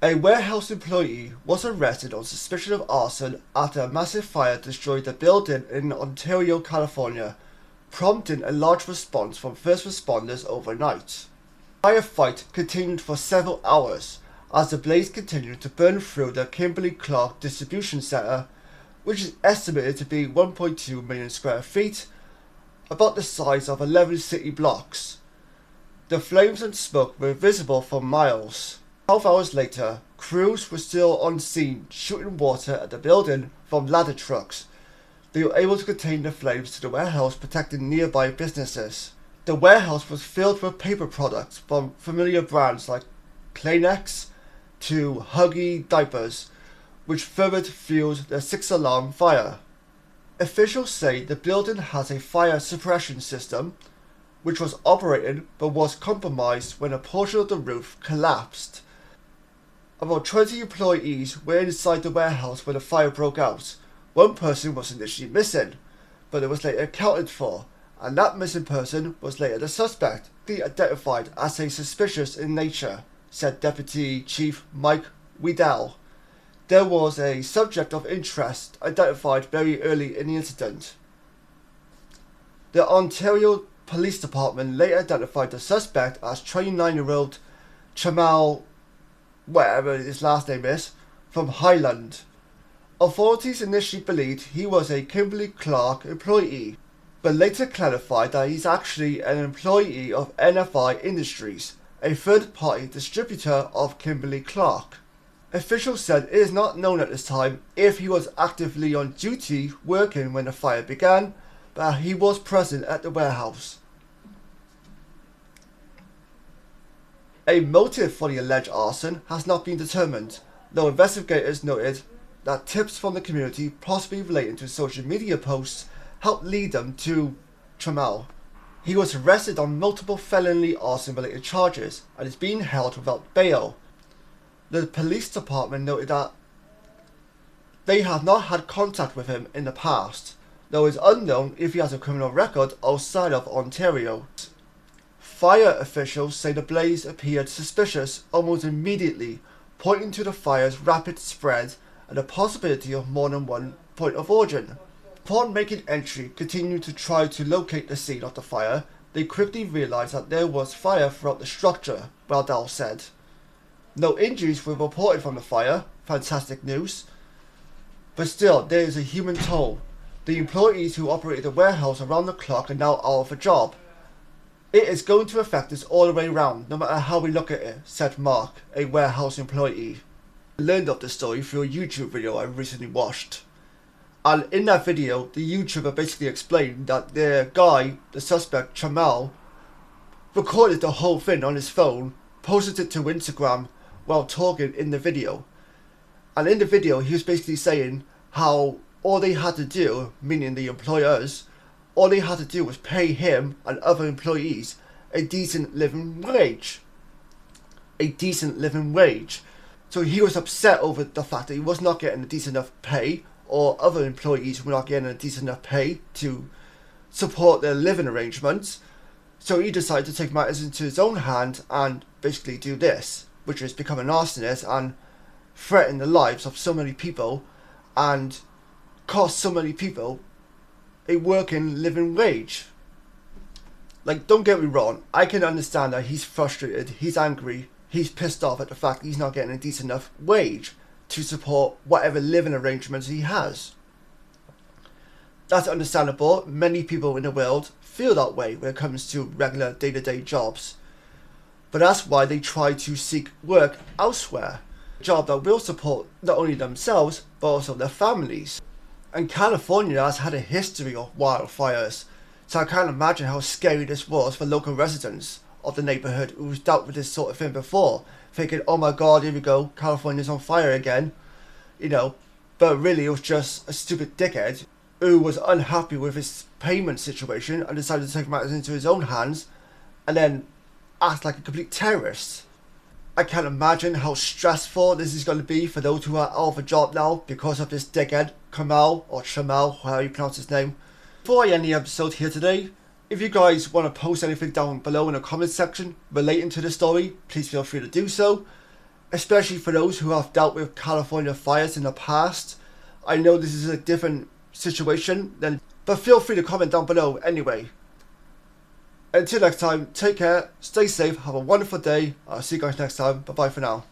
A warehouse employee was arrested on suspicion of arson after a massive fire destroyed a building in Ontario, California, prompting a large response from first responders overnight. The firefight continued for several hours as the blaze continued to burn through the Kimberly-Clark distribution center, which is estimated to be 1.2 million square feet, about the size of 11 city blocks. The flames and smoke were visible for miles. 12 hours later, crews were still on scene shooting water at the building from ladder trucks. They were able to contain the flames to the warehouse, protecting nearby businesses. The warehouse was filled with paper products from familiar brands like Kleenex to Huggy diapers, which further fueled the six-alarm fire. Officials say the building has a fire suppression system, which was operating but was compromised when a portion of the roof collapsed. About 20 employees were inside the warehouse when the fire broke out. One person was initially missing, but it was later accounted for, and that missing person was later the suspect, being identified as a suspicious in nature, said Deputy Chief Mike Weedell. There was a subject of interest identified very early in the incident. The Ontario Police Department later identified the suspect as 29-year-old Jamal, whatever his last name is, from Highland. Authorities initially believed he was a Kimberly-Clark employee, but later clarified that he's actually an employee of NFI Industries, a third-party distributor of Kimberly-Clark. Officials said it is not known at this time if he was actively on duty working when the fire began, but he was present at the warehouse. A motive for the alleged arson has not been determined, though investigators noted that tips from the community, possibly relating to social media posts, helped lead them to Trammell. He was arrested on multiple felony arson-related charges and is being held without bail. The police department noted that they have not had contact with him in the past, though it is unknown if he has a criminal record outside of Ontario. Fire officials say the blaze appeared suspicious almost immediately, pointing to the fire's rapid spread and the possibility of more than one point of origin. Upon making entry, continuing to try to locate the scene of the fire, they quickly realized that there was fire throughout the structure, Weddell said. No injuries were reported from the fire, fantastic news. But still, there is a human toll. The employees who operated the warehouse around the clock are now out of a job. It is going to affect us all the way around, no matter how we look at it, said Mark, a warehouse employee. I learned of the story through a YouTube video I recently watched. And in that video, the YouTuber basically explained that the guy, the suspect, Trammell, recorded the whole thing on his phone, posted it to Instagram while talking in the video. And in the video, he was basically saying how all they had to do, meaning the employers, all they had to do was pay him and other employees a decent living wage. A decent living wage. So he was upset over the fact that he was not getting a decent enough pay, or other employees were not getting a decent enough pay to support their living arrangements. So he decided to take matters into his own hand and basically do this, which is become an arsonist and threaten the lives of so many people and cost so many people a working living wage. Like, don't get me wrong, I can understand that he's frustrated, he's angry, he's pissed off at the fact that he's not getting a decent enough wage to support whatever living arrangements he has. That's understandable. Many people in the world feel that way when it comes to regular day-to-day jobs. But that's why they try to seek work elsewhere. A job that will support not only themselves, but also their families. And California has had a history of wildfires, so I can't imagine how scary this was for local residents of the neighbourhood who's dealt with this sort of thing before, thinking, oh my god, here we go, California's on fire again, you know. But really it was just a stupid dickhead who was unhappy with his payment situation and decided to take matters into his own hands and then act like a complete terrorist. I can't imagine how stressful this is going to be for those who are out of a job now because of this dickhead, Kamal, or Shamal, however you pronounce his name. Before I end the episode here today, if you guys want to post anything down below in the comment section relating to the story, please feel free to do so. especially for those who have dealt with California fires in the past. I know this is a different situation, but feel free to comment down below anyway. Until next time, take care, stay safe, have a wonderful day. I'll see you guys next time. Bye bye for now.